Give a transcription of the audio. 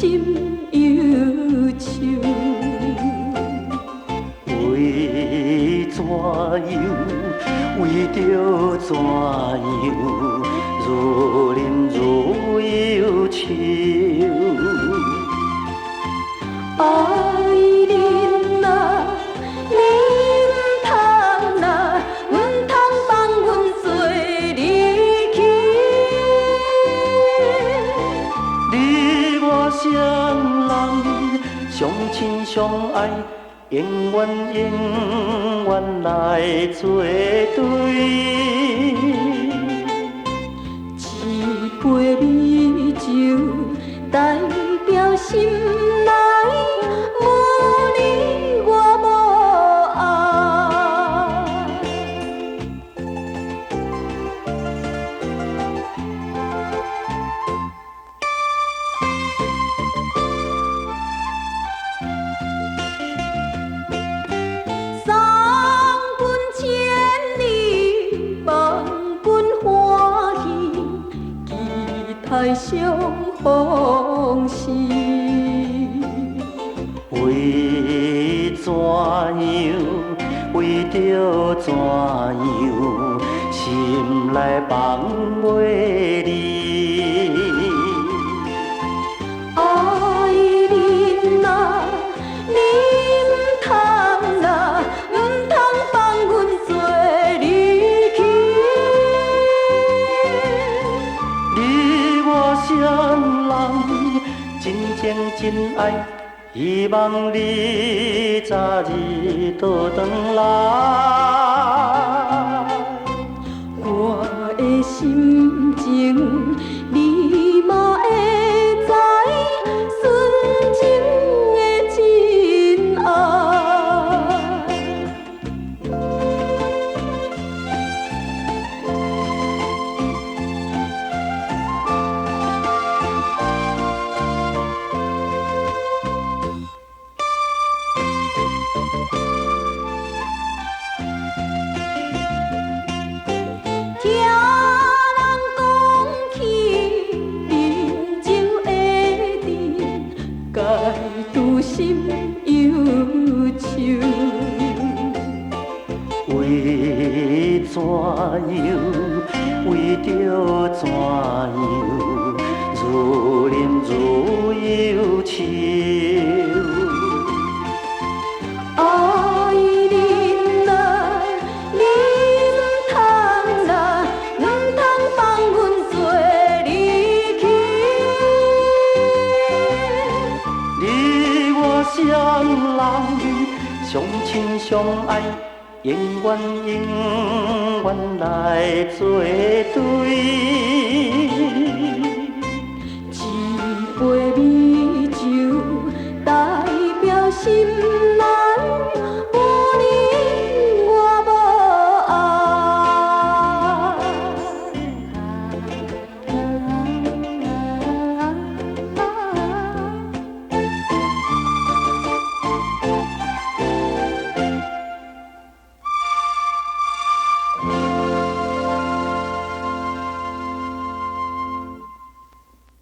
心忧愁。为怎样？为着怎样？如饮如忧愁。爱恁啊，你唔通啦，唔通放阮做离去。你我双人相亲相爱，永远来作对。一杯美酒代表心内无你我无爱。送君千里，望君欢喜，期待相逢时。为怎样？为着怎样？心内放袂离。爱恁啊，你唔通啦，唔通放阮做离去。你我双人真情真爱，希望你早日倒转来。我的心情，你嘛会知，纯情的真爱。听人讲起饮酒的甜，解除心忧愁。为怎样？为着怎样？如饮如忧愁。爱恁啊，你唔通啦，唔通放阮做离去。你我双人相亲相爱，永远来作对。